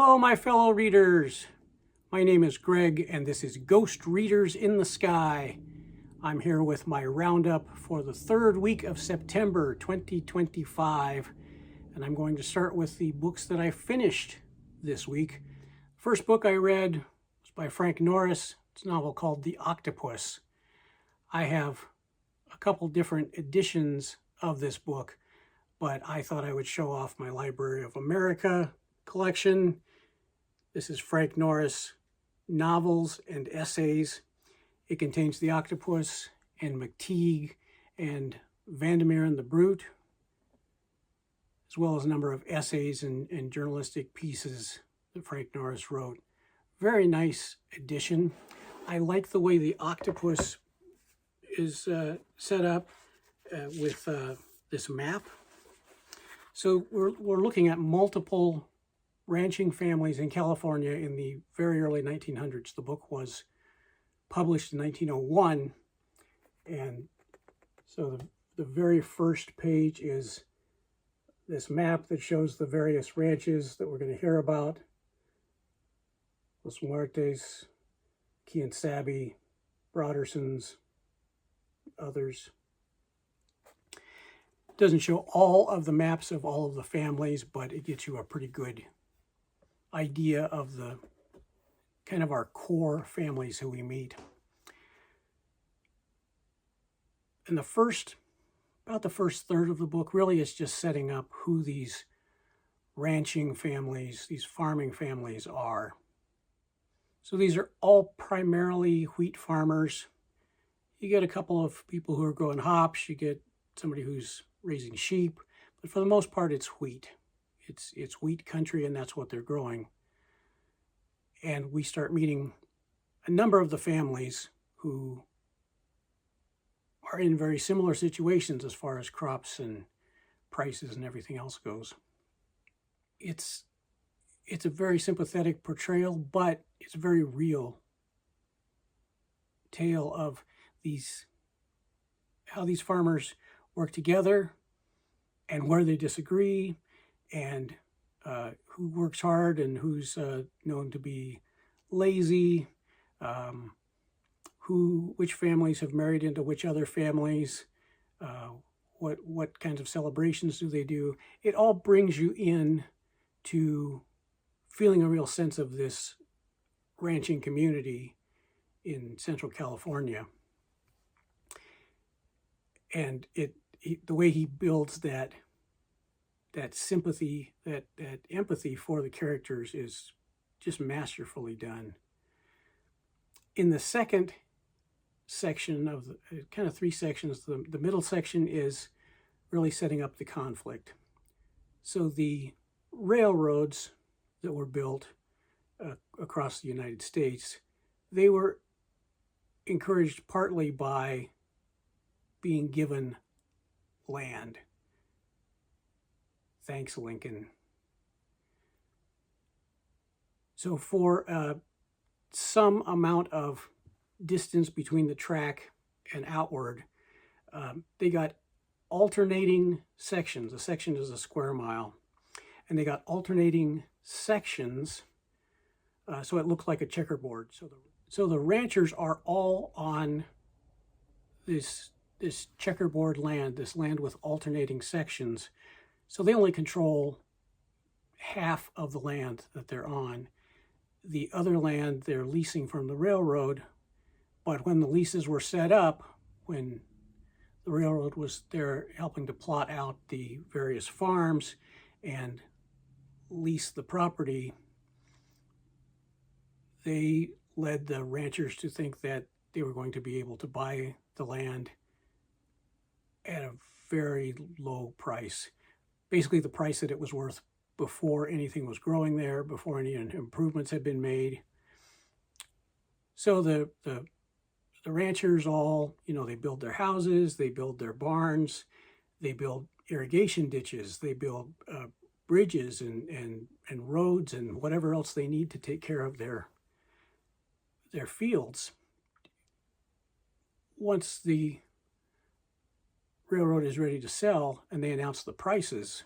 Hello, my fellow readers. My name is Greg, and this is Ghost Readers in the Sky. I'm here with my roundup for the third week of September 2025, and I'm going to start with the books that I finished this week. First book I read was by Frank Norris. It's a novel called The Octopus. I have a couple different editions of this book, but I thought I would show off my Library of America collection. This is Frank Norris novels and essays. It contains The Octopus and McTeague and Vandermeer and the Brute, as well as a number of essays and journalistic pieces that Frank Norris wrote. Very nice edition. I like the way The Octopus is set up with this map. So we're looking at multiple ranching families in California in the very early 1900s. The book was published in 1901, and so the very first page is this map that shows the various ranches that we're going to hear about: Los Muertes, Quien Sabe, Brodersons, others. It doesn't show all of the maps of all of the families, but it gets you a pretty good idea of the kind of our core families who we meet. And about the first third of the book really is just setting up who these ranching families, these farming families are. So these are all primarily wheat farmers. You get a couple of people who are growing hops, you get somebody who's raising sheep, but for the most part it's wheat. It's wheat country, and that's what they're growing. And we start meeting a number of the families who are in very similar situations as far as crops and prices and everything else goes. It's a very sympathetic portrayal, but it's a very real tale of how these farmers work together and where they disagree, and who works hard and who's known to be lazy, which families have married into which other families, what kinds of celebrations do they do. It all brings you in to feeling a real sense of this ranching community in Central California. And the way he builds that sympathy, that empathy for the characters is just masterfully done. In the second section of kind of three sections, the middle section is really setting up the conflict. So the railroads that were built across the United States, they were encouraged partly by being given land. Thanks, Lincoln. So for some amount of distance between the track and outward, they got alternating sections. A section is a square mile. And they got alternating sections, so it looked like a checkerboard. So the ranchers are all on this checkerboard land, this land with alternating sections. So they only control half of the land that they're on. The other land they're leasing from the railroad, but when the leases were set up, when the railroad was there helping to plot out the various farms and lease the property, they led the ranchers to think that they were going to be able to buy the land at a very low price. Basically the price that it was worth before anything was growing there, before any improvements had been made. So the ranchers all, they build their houses, they build their barns, they build irrigation ditches, they build bridges and roads and whatever else they need to take care of their fields. Once the railroad is ready to sell and they announce the prices,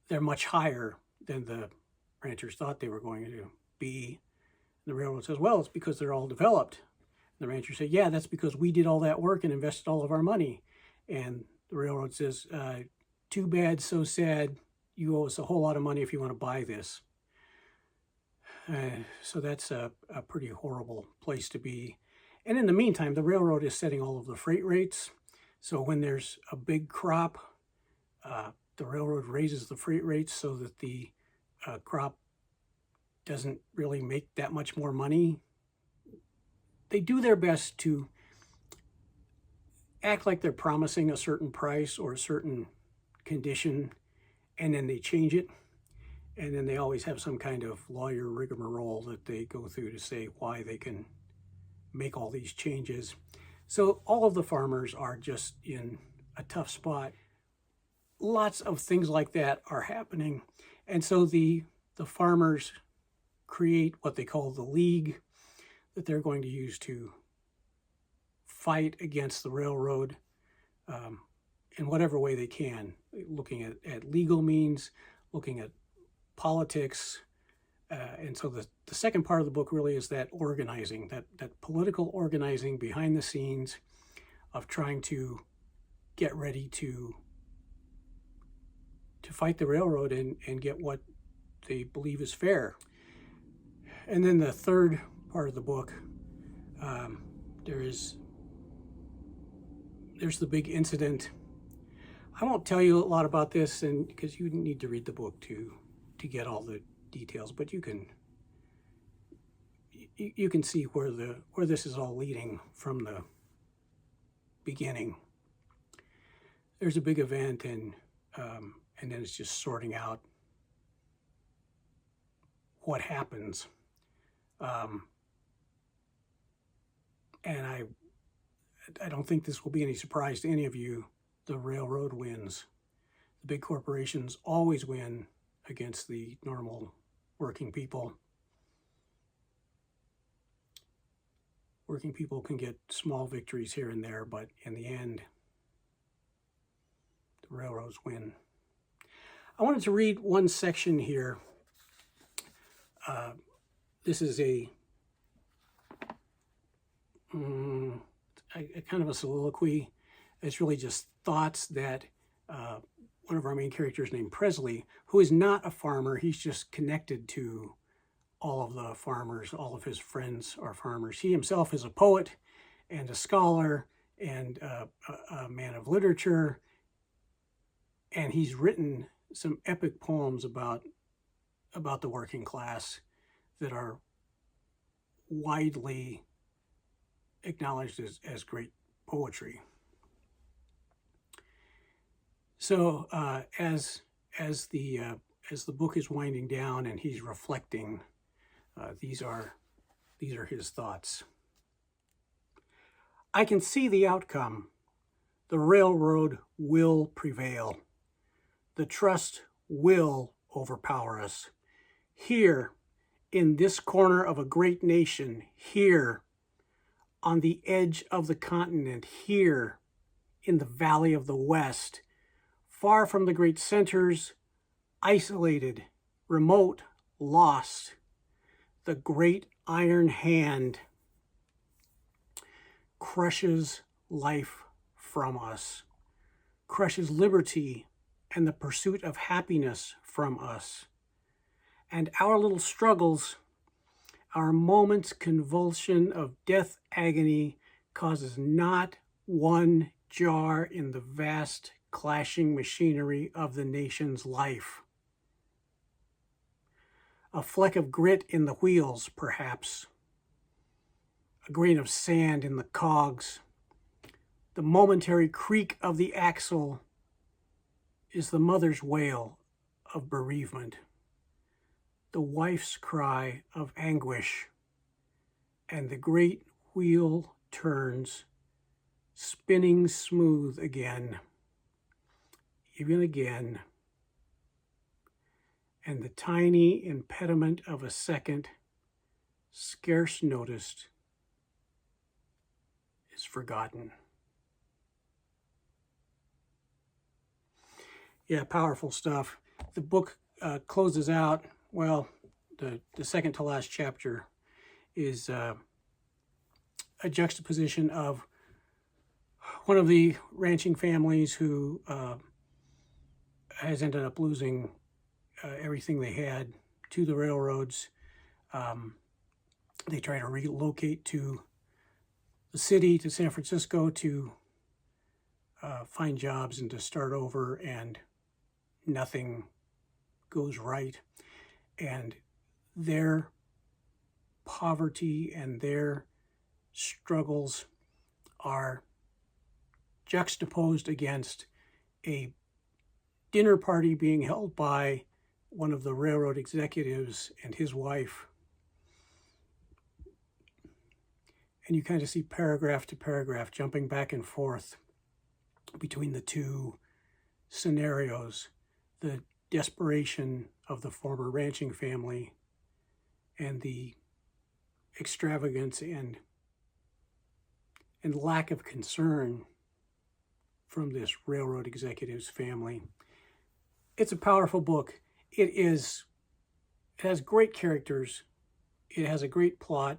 they're much higher than the ranchers thought they were going to be. The railroad says, well, it's because they're all developed. The ranchers say, yeah, that's because we did all that work and invested all of our money. And the railroad says, too bad, so sad. You owe us a whole lot of money if you want to buy this. So that's a pretty horrible place to be. And in the meantime, the railroad is setting all of the freight rates. So when there's a big crop, the railroad raises the freight rates so that the crop doesn't really make that much more money. They do their best to act like they're promising a certain price or a certain condition, and then they change it. And then they always have some kind of lawyer rigmarole that they go through to say why they can make all these changes. So all of the farmers are just in a tough spot. Lots of things like that are happening. And so the farmers create what they call the League, that they're going to use to fight against the railroad in whatever way they can, looking at legal means, looking at politics. And so the second part of the book really is that organizing, that political organizing behind the scenes of trying to get ready to fight the railroad and get what they believe is fair. And then the third part of the book, there's the big incident. I won't tell you a lot about this, and because you need to read the book to get all the details, but you can see where this is all leading from the beginning. There's a big event, and then it's just sorting out what happens. And I don't think this will be any surprise to any of you. The railroad wins. The big corporations always win against the normal working people. Working people can get small victories here and there, but in the end, the railroads win. I wanted to read one section here. This is a kind of a soliloquy. It's really just thoughts that one of our main characters named Presley, who is not a farmer, he's just connected to all of the farmers. All of his friends are farmers. He himself is a poet and a scholar and a man of literature, and he's written some epic poems about the working class that are widely acknowledged as great poetry. So as the book is winding down and he's reflecting, these are his thoughts. I can see the outcome. The railroad will prevail. The trust will overpower us. Here, in this corner of a great nation, here, on the edge of the continent, here, in the Valley of the West, far from the great centers, isolated, remote, lost, the great iron hand crushes life from us, crushes liberty and the pursuit of happiness from us. And our little struggles, our moment's convulsion of death agony causes not one jar in the vast clashing machinery of the nation's life. A fleck of grit in the wheels, perhaps. A grain of sand in the cogs. The momentary creak of the axle is the mother's wail of bereavement, the wife's cry of anguish, and the great wheel turns, spinning smooth again, even again, and the tiny impediment of a second, scarce noticed, is forgotten. Yeah, powerful stuff. The book closes out, well, the second to last chapter is a juxtaposition of one of the ranching families who has ended up losing everything they had to the railroads. They try to relocate to the city, to San Francisco, to find jobs and to start over, and nothing goes right. And their poverty and their struggles are juxtaposed against a dinner party being held by one of the railroad executives and his wife. And you kind of see paragraph to paragraph jumping back and forth between the two scenarios, the desperation of the former ranching family and the extravagance and lack of concern from this railroad executive's family. It's a powerful book. It has great characters. It has a great plot.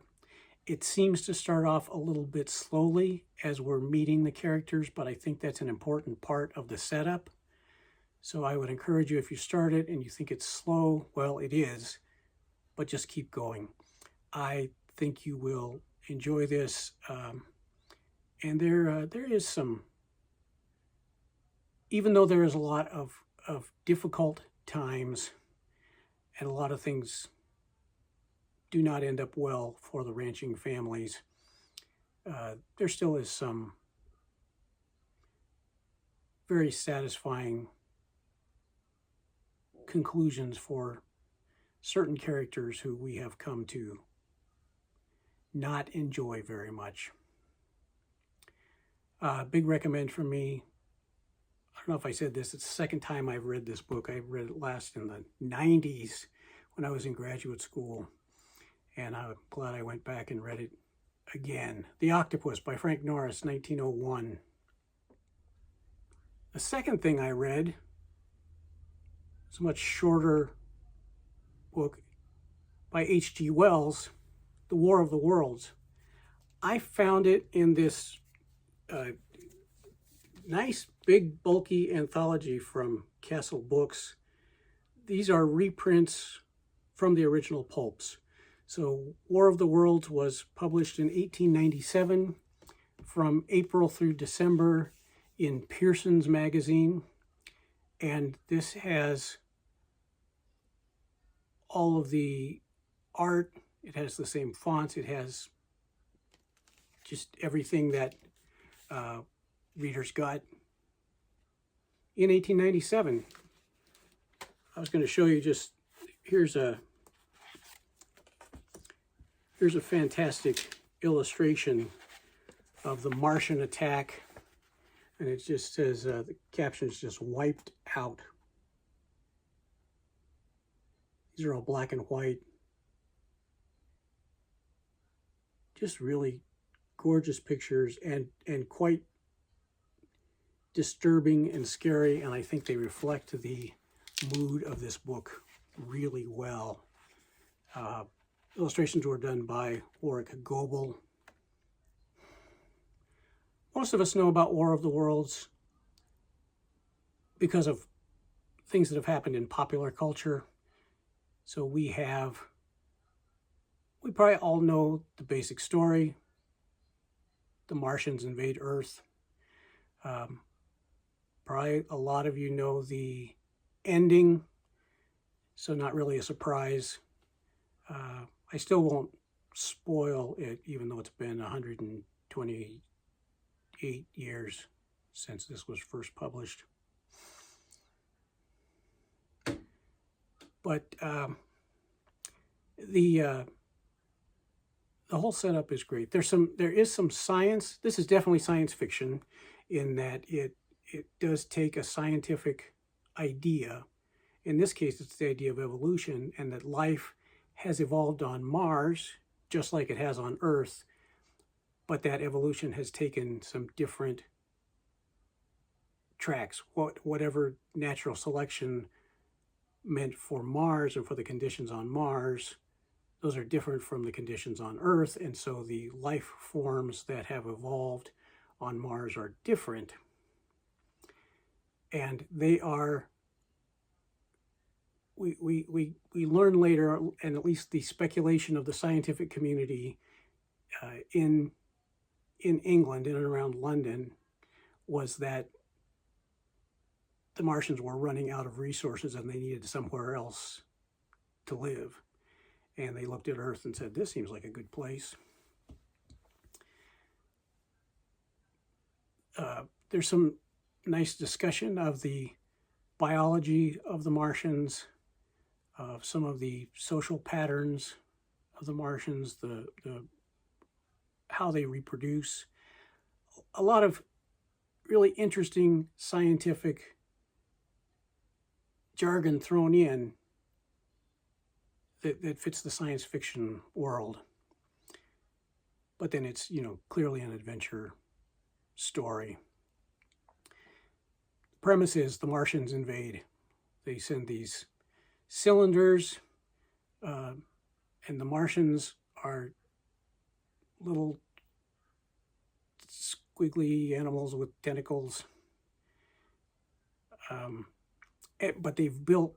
It seems to start off a little bit slowly as we're meeting the characters, but I think that's an important part of the setup. So I would encourage you, if you start it and you think it's slow, well, it is, but just keep going. I think you will enjoy this. And there is some, even though there is a lot of difficult times and a lot of things do not end up well for the ranching families, there still is some very satisfying conclusions for certain characters who we have come to not enjoy very much. Big recommend from me. I don't know if I said this, it's the second time I've read this book. I read it last in the 90s when I was in graduate school, and I'm glad I went back and read it again. The Octopus by Frank Norris, 1901. The second thing I read is a much shorter book by H.G. Wells, The War of the Worlds. I found it in this nice, big, bulky anthology from Castle Books. These are reprints from the original pulps. So War of the Worlds was published in 1897 from April through December in Pearson's magazine. And this has all of the art. It has the same fonts. It has just everything that readers got in 1897. I was going to show you just, here's a fantastic illustration of the Martian attack, and it just says, the caption is just "wiped out." These are all black and white. Just really gorgeous pictures and quite disturbing and scary, and I think they reflect the mood of this book really well. Illustrations were done by Warwick Goebel. Most of us know about War of the Worlds because of things that have happened in popular culture. So we probably all know the basic story. The Martians invade Earth. Probably a lot of you know the ending, so not really a surprise. I still won't spoil it, even though it's been 128 years since this was first published. But the whole setup is great. There is some science. This is definitely science fiction in that it does take a scientific idea. In this case, it's the idea of evolution, and that life has evolved on Mars, just like it has on Earth, but that evolution has taken some different tracks. Whatever natural selection meant for Mars and for the conditions on Mars, those are different from the conditions on Earth, and so the life forms that have evolved on Mars are different. And they are, we learn later, and at least the speculation of the scientific community in England, in and around London, was that the Martians were running out of resources and they needed somewhere else to live. And they looked at Earth and said, this seems like a good place. There's some nice discussion of the biology of the Martians, of some of the social patterns of the Martians, the how they reproduce. A lot of really interesting scientific jargon thrown in that fits the science fiction world. But then it's, clearly an adventure story. The premise is the Martians invade. They send these cylinders, and the Martians are little squiggly animals with tentacles. But they've built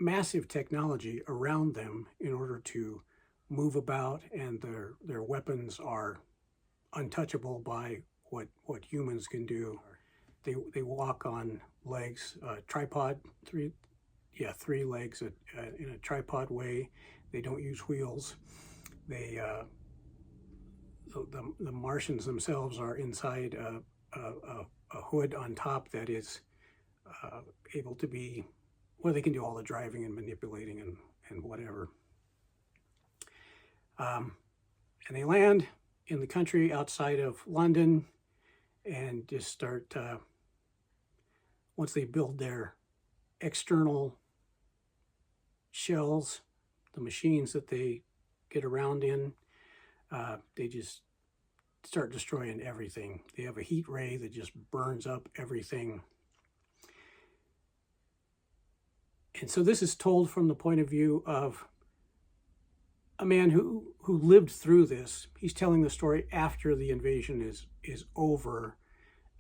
massive technology around them in order to move about, and their weapons are untouchable by what humans can do. They walk on legs, three legs in a tripod way. They don't use wheels. The Martians themselves are inside a hood on top that is able to be, well, they can do all the driving and manipulating and whatever. And they land in the country outside of London and just start, once they build their external shells, the machines that they get around in, they just start destroying everything. They have a heat ray that just burns up everything. And so this is told from the point of view of a man who lived through this. He's telling the story after the invasion is over,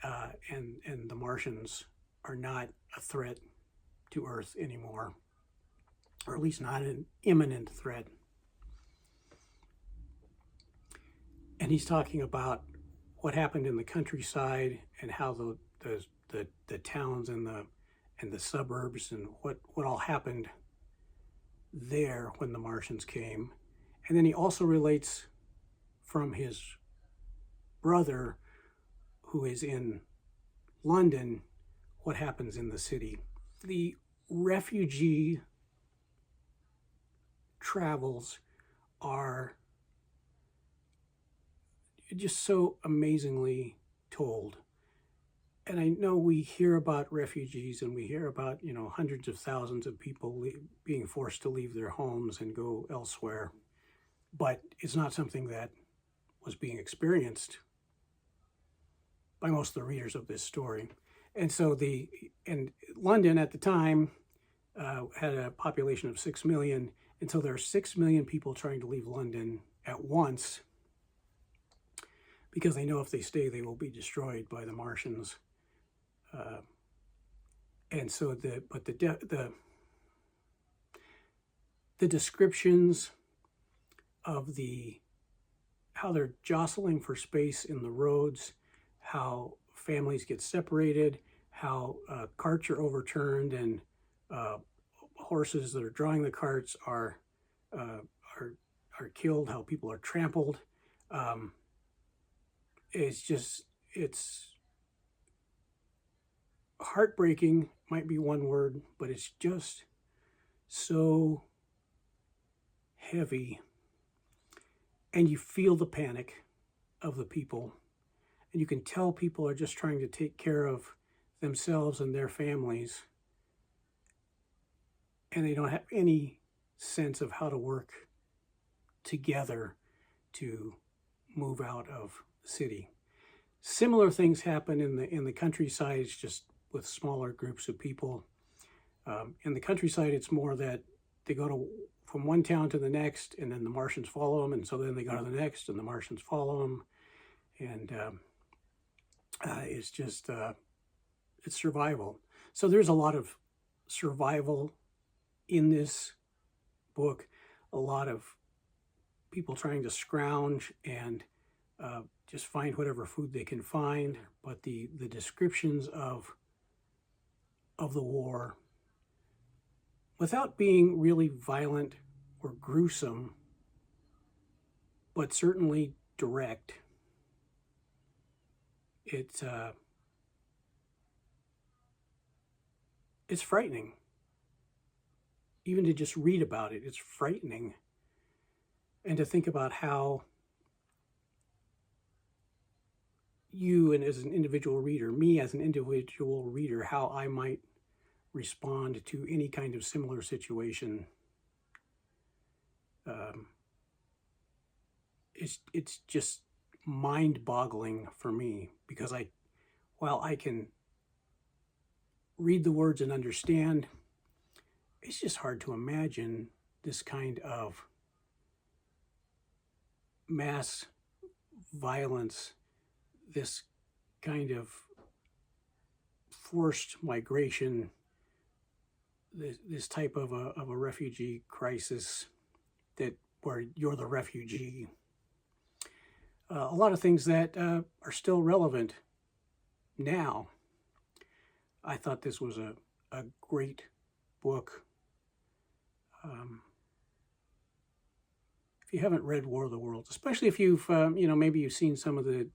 and the Martians are not a threat to Earth anymore, or at least not an imminent threat. And he's talking about what happened in the countryside and how the towns and the suburbs and what all happened there when the Martians came. And then he also relates from his brother, who is in London, what happens in the city. The refugee travels are just so amazingly told. And I know we hear about refugees and we hear about, hundreds of thousands of people being forced to leave their homes and go elsewhere. But it's not something that was being experienced by most of the readers of this story. And so London at the time had a population of 6 million. And so there are 6 million people trying to leave London at once, because they know if they stay, they will be destroyed by the Martians. And so the descriptions of how they're jostling for space in the roads, how families get separated, how carts are overturned, and horses that are drawing the carts are killed, how people are trampled. It's heartbreaking, might be one word, but it's just so heavy. And you feel the panic of the people. And you can tell people are just trying to take care of themselves and their families. And they don't have any sense of how to work together to move out of the city. Similar things happen in the countryside, it's just with smaller groups of people. In the countryside, it's more that they go from one town to the next, and then the Martians follow them, and so then they go to the next, and the Martians follow them, and it's just it's survival. So there's a lot of survival in this book, a lot of people trying to scrounge and just find whatever food they can find, but the descriptions of the war, without being really violent or gruesome, but certainly direct. It's frightening. Even to just read about it, it's frightening. And to think about how you, and as an individual reader, me as an individual reader, how I might respond to any kind of similar situation. It's just mind-boggling for me, because while I can read the words and understand, it's just hard to imagine this kind of mass violence, this kind of forced migration, this type of a refugee crisis, where you're the refugee. A lot of things that are still relevant now. I thought this was a great book. If you haven't read War of the Worlds, especially if you've, maybe you've seen some of the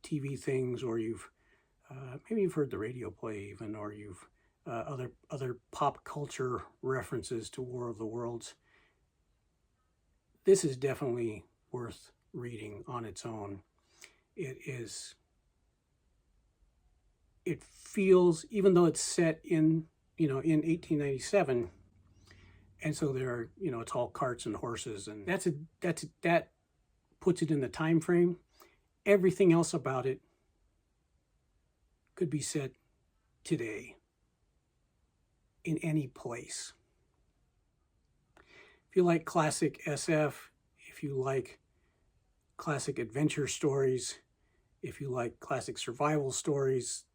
TV things, or maybe you've heard the radio play even, or you've other pop culture references to War of the Worlds, this is definitely worth reading on its own. It feels, even though it's set in 1897, and so there are, it's all carts and horses, and that puts it in the time frame. Everything else about it could be set today, in any place. If you like classic SF, if you like classic adventure stories, if you like classic survival stories,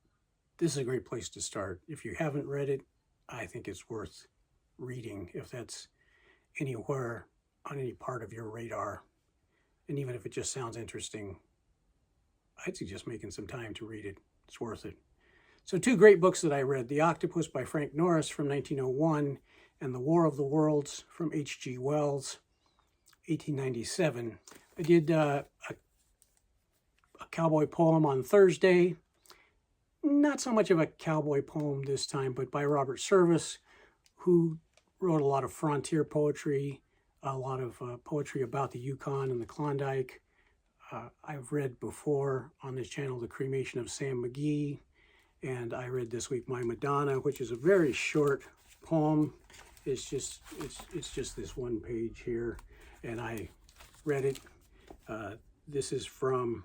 this is a great place to start. If you haven't read it, I think it's worth reading, if that's anywhere on any part of your radar. And even if it just sounds interesting, I'd suggest making some time to read it. It's worth it. So 2 great books that I read: The Octopus by Frank Norris from 1901, and The War of the Worlds from H.G. Wells, 1897. I did a cowboy poem on Thursday. Not so much of a cowboy poem this time, but by Robert Service, who wrote a lot of frontier poetry, a lot of poetry about the Yukon and the Klondike. I've read before on this channel The Cremation of Sam McGee, and I read this week My Madonna, which is a very short poem. It's just this one page here, and I read it. This is from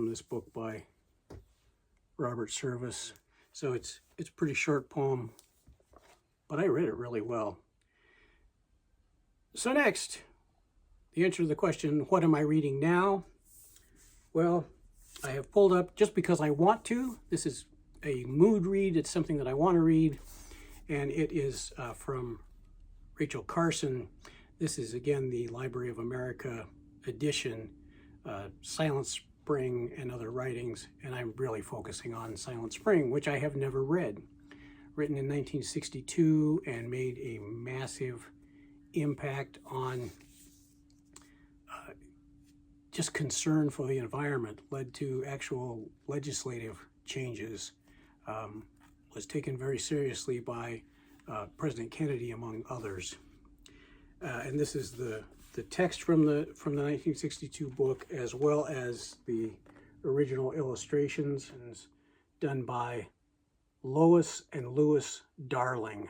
this book by Robert Service. So it's a pretty short poem, but I read it really well. So next, the answer to the question, what am I reading now? Well, I have pulled up, just because I want to. This is a mood read. It's something that I want to read, and it is from Rachel Carson. This is, again, the Library of America edition, Silent Spring and Other Writings, and I'm really focusing on Silent Spring, which I have never read. Written in 1962 and made a massive impact on just concern for the environment, led to actual legislative changes, was taken very seriously by President Kennedy, among others. And this is the text from the 1962 book, as well as the original illustrations, and it's done by Lois and Louis Darling.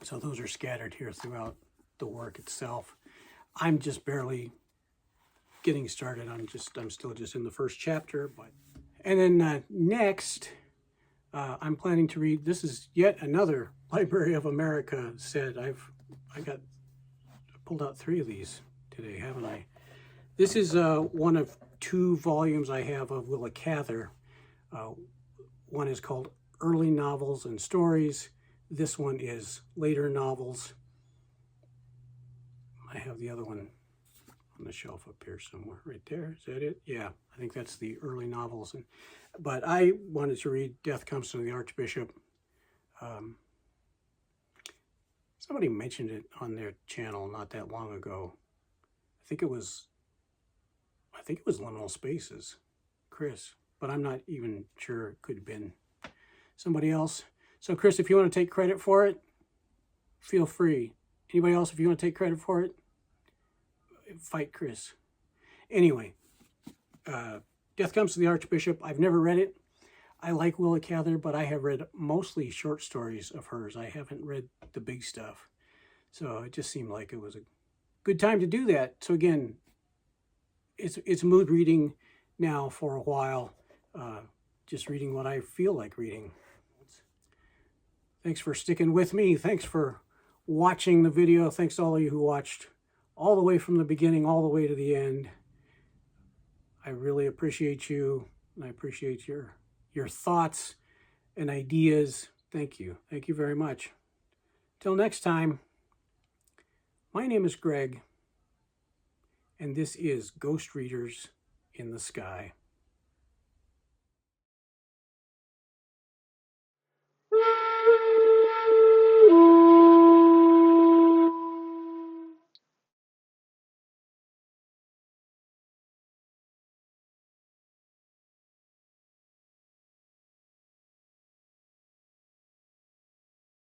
So those are scattered here throughout the work itself. I'm just barely getting started. I'm still just in the first chapter, but And then next, I'm planning to read, this is yet another Library of America set. I pulled out 3 of these today, haven't I? This is one of 2 volumes I have of Willa Cather. One is called Early Novels and Stories. This one is Later Novels. I have the other one on the shelf up here somewhere, right there. Is that it? Yeah, I think that's the early novels. But I wanted to read Death Comes to the Archbishop. Somebody mentioned it on their channel not that long ago. I think it was Liminal Spaces, Chris, but I'm not even sure. It could have been somebody else. So Chris, if you want to take credit for it, feel free. Anybody else, if you want to take credit for it, fight Chris. Anyway, Death Comes to the Archbishop. I've never read it. I like Willa Cather, but I have read mostly short stories of hers. I haven't read the big stuff. So it just seemed like it was a good time to do that. So again, it's mood reading now for a while. Just reading what I feel like reading. Thanks for sticking with me. Thanks for watching the video. Thanks to all of you who watched all the way from the beginning, all the way to the end. I really appreciate you, and I appreciate your thoughts and ideas. Thank you. Thank you very much. Till next time, my name is Greg, and this is Ghost Readers in the Sky.